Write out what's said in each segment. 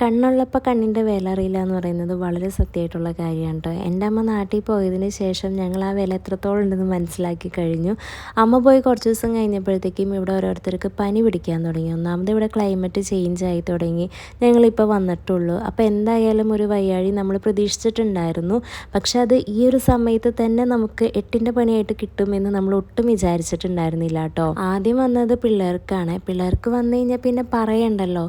കണ്ണുള്ളപ്പോൾ കണ്ണിൻ്റെ വില അറിയില്ല എന്ന് പറയുന്നത് വളരെ സത്യമായിട്ടുള്ള കാര്യമാണ് കേട്ടോ. എൻ്റെ അമ്മ നാട്ടിൽ പോയതിന് ശേഷം ഞങ്ങൾ ആ വില എത്രത്തോളം ഉണ്ടെന്ന് മനസ്സിലാക്കി കഴിഞ്ഞു. അമ്മ പോയി കുറച്ച് ദിവസം കഴിഞ്ഞപ്പോഴത്തേക്കും ഇവിടെ ഓരോരുത്തർക്ക് പനി പിടിക്കാൻ തുടങ്ങി. ഒന്നാമത് ഇവിടെ ക്ലൈമറ്റ് ചേഞ്ച് ആയി തുടങ്ങി. ഞങ്ങളിപ്പോൾ വന്നിട്ടുള്ളൂ. അപ്പോൾ എന്തായാലും ഒരു വയ്യാഴി നമ്മൾ പ്രതീക്ഷിച്ചിട്ടുണ്ടായിരുന്നു. പക്ഷെ അത് ഈ ഒരു സമയത്ത് തന്നെ നമുക്ക് 8ൻ്റെ പണിയായിട്ട് കിട്ടുമെന്ന് നമ്മൾ ഒട്ടും വിചാരിച്ചിട്ടുണ്ടായിരുന്നില്ല കേട്ടോ. ആദ്യം വന്നത് പിള്ളേർക്കാണ്. പിള്ളേർക്ക് വന്നു കഴിഞ്ഞാൽ പിന്നെ പറയണ്ടല്ലോ,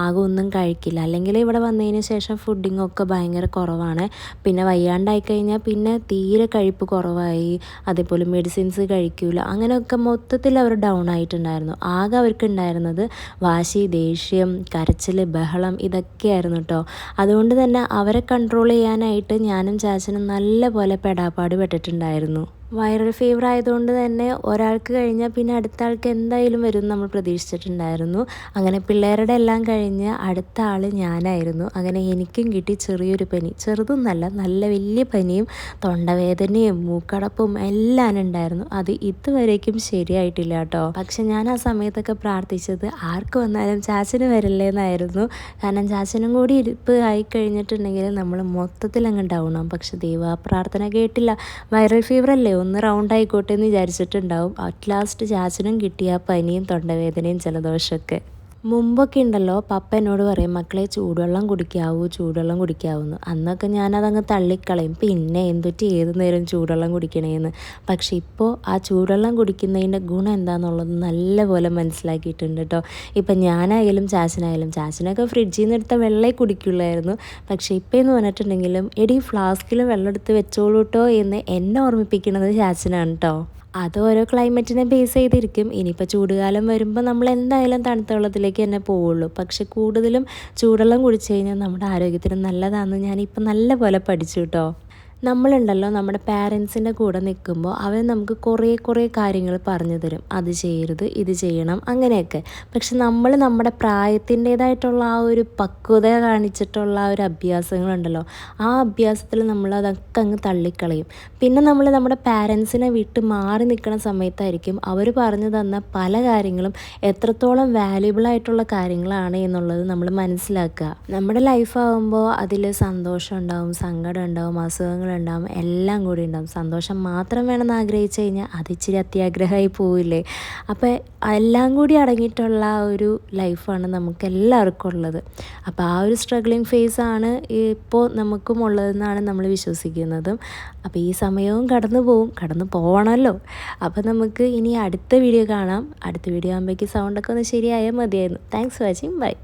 ആകെ ഒന്നും കഴിക്കില്ല. അല്ലെങ്കിൽ ഇവിടെ വന്നതിന് ശേഷം ഫുഡിങ്ങൊക്കെ ഭയങ്കര കുറവാണ്. പിന്നെ വയ്യാണ്ടായി കഴിഞ്ഞാൽ പിന്നെ തീരെ കഴിപ്പ് കുറവായി, അതേപോലെ മെഡിസിൻസ് കഴിക്കില്ല, അങ്ങനെയൊക്കെ മൊത്തത്തിൽ അവർ ഡൗൺ ആയിട്ടുണ്ടായിരുന്നു. ആകെ അവർക്ക് ഉണ്ടായിരുന്നത് വാശി, ദേഷ്യം, കരച്ചിൽ, ബഹളം ഇതൊക്കെയായിരുന്നു കേട്ടോ. അതുകൊണ്ട് തന്നെ അവരെ കൺട്രോൾ ചെയ്യാനായിട്ട് ഞാനും ചാച്ചനും നല്ല പോലെ പെടാപ്പാട് പെട്ടിട്ടുണ്ടായിരുന്നു. വൈറൽ ഫീവർ ആയതുകൊണ്ട് തന്നെ ഒരാൾക്ക് കഴിഞ്ഞാൽ പിന്നെ അടുത്ത ആൾക്ക് എന്തായാലും വരും നമ്മൾ പ്രതീക്ഷിച്ചിട്ടുണ്ടായിരുന്നു. അങ്ങനെ പിള്ളേരുടെ എല്ലാം കഴിഞ്ഞ് അടുത്ത ആൾ ഞാനായിരുന്നു. അങ്ങനെ എനിക്കും കിട്ടി ചെറിയൊരു പനി. ചെറുതൊന്നല്ല, നല്ല വലിയ പനിയും തൊണ്ടവേദനയും മൂക്കടപ്പും എല്ലാം ഉണ്ടായിരുന്നു. അത് ഇതുവരേക്കും ശരിയായിട്ടില്ല കേട്ടോ. പക്ഷെ ഞാൻ ആ സമയത്തൊക്കെ പ്രാർത്ഥിച്ചത് ആർക്ക് വന്നാലും ചാച്ചന് വരല്ലേ എന്നായിരുന്നു. കാരണം ചാച്ചനും കൂടി ഇരിപ്പ് ആയിക്കഴിഞ്ഞിട്ടുണ്ടെങ്കിൽ നമ്മൾ മൊത്തത്തിൽ അങ്ങ് ഡൗൺ ആവും. പക്ഷെ ദൈവ പ്രാർത്ഥന കേട്ടില്ല. വൈറൽ ഫീവർ അല്ലേ, ഒന്ന് റൗണ്ട് ആയിക്കോട്ടെ എന്ന് വിചാരിച്ചിട്ടുണ്ടാവും. അറ്റ് ലാസ്റ്റ് ചാച്ചനും കിട്ടിയ പനിയും തൊണ്ടവേദനയും ജലദോഷമൊക്കെ. മുമ്പൊക്കെ ഉണ്ടല്ലോ, പപ്പ എന്നോട് പറയും മക്കളെ ചൂടുവെള്ളം കുടിക്കാവൂന്ന്. അന്നൊക്കെ ഞാനതങ്ങ് തള്ളിക്കളയും. പിന്നെ എന്തൊട്ട് ഏത് നേരം ചൂടുവെള്ളം കുടിക്കണേന്ന്. പക്ഷെ ഇപ്പോൾ ആ ചൂടുവെള്ളം കുടിക്കുന്നതിൻ്റെ ഗുണം എന്താണെന്നുള്ളത് നല്ലപോലെ മനസ്സിലാക്കിയിട്ടുണ്ട് കേട്ടോ. ഇപ്പം ഞാനായാലും ചാച്ചനൊക്കെ ഫ്രിഡ്ജിൽ നിന്ന് എടുത്ത വെള്ളമേ കുടിക്കുള്ളായിരുന്നു. പക്ഷേ ഇപ്പോൾ എന്ന് പറഞ്ഞിട്ടുണ്ടെങ്കിലും എടി ഫ്ലാസ്കിൽ വെള്ളം എടുത്ത് വെച്ചോളൂ കേട്ടോ എന്ന് എന്നെ ഓർമ്മിപ്പിക്കുന്നത് ചാച്ചനാണ് കേട്ടോ. അത് ഓരോ ക്ലൈമറ്റിനെ ബേസ് ചെയ്തിരിക്കും. ഇനിയിപ്പോൾ ചൂടുകാലം വരുമ്പോൾ നമ്മൾ എന്തായാലും തണുത്ത വെള്ളത്തിലേക്ക് തന്നെ പോവുള്ളൂ. പക്ഷെ കൂടുതലും ചൂടുവെള്ളം കുടിച്ചു കഴിഞ്ഞാൽ നമ്മുടെ ആരോഗ്യത്തിന് നല്ലതാണെന്ന് ഞാനിപ്പോൾ നല്ല പോലെ പഠിച്ചു കേട്ടോ. നമ്മളുണ്ടല്ലോ, നമ്മുടെ പാരൻസിൻ്റെ കൂടെ നിൽക്കുമ്പോൾ അവർ നമുക്ക് കുറേ കാര്യങ്ങൾ പറഞ്ഞു തരും. അത് ചെയ്യരുത്, ഇത് ചെയ്യണം, അങ്ങനെയൊക്കെ. പക്ഷെ നമ്മൾ നമ്മുടെ പ്രായത്തിൻ്റേതായിട്ടുള്ള ആ ഒരു പക്വത കാണിച്ചിട്ടുള്ള ആ ഒരു അഭ്യാസങ്ങളുണ്ടല്ലോ, ആ അഭ്യാസത്തിൽ നമ്മളതൊക്കെ അങ്ങ് തള്ളിക്കളയും. പിന്നെ നമ്മൾ നമ്മുടെ പാരൻസിനെ വിട്ട് മാറി നിൽക്കുന്ന സമയത്തായിരിക്കും അവർ പറഞ്ഞു തന്ന പല കാര്യങ്ങളും എത്രത്തോളം വാല്യുബിൾ ആയിട്ടുള്ള കാര്യങ്ങളാണ് എന്നുള്ളത് നമ്മൾ മനസ്സിലാക്കുക. നമ്മുടെ ലൈഫാകുമ്പോൾ അതിൽ സന്തോഷം ഉണ്ടാവും, സങ്കടം ഉണ്ടാവും, അസുഖങ്ങൾ ഉണ്ടാവും, എല്ലാം കൂടി ഉണ്ടാവും. സന്തോഷം മാത്രം വേണമെന്ന് ആഗ്രഹിച്ചു കഴിഞ്ഞാൽ അത് ഇച്ചിരി അത്യാഗ്രഹമായി പോവില്ലേ. അപ്പോൾ എല്ലാം കൂടി അടങ്ങിയിട്ടുള്ള ഒരു ലൈഫാണ് നമുക്ക് എല്ലാവർക്കും ഉള്ളത്. അപ്പോൾ ആ ഒരു സ്ട്രഗ്ലിങ് ഫേസാണ് ഇപ്പോൾ നമുക്കും ഉള്ളതെന്നാണ് നമ്മൾ വിശ്വസിക്കുന്നതും. അപ്പോൾ ഈ സമയവും കടന്നു പോകണമല്ലോ. അപ്പോൾ നമുക്ക് ഇനി അടുത്ത വീഡിയോ കാണാം. അടുത്ത വീഡിയോ ആകുമ്പോഴേക്ക് സൗണ്ടൊക്കെ ഒന്ന് ശരിയായാൽ മതിയായിരുന്നു. Thanks for watching. ബൈ.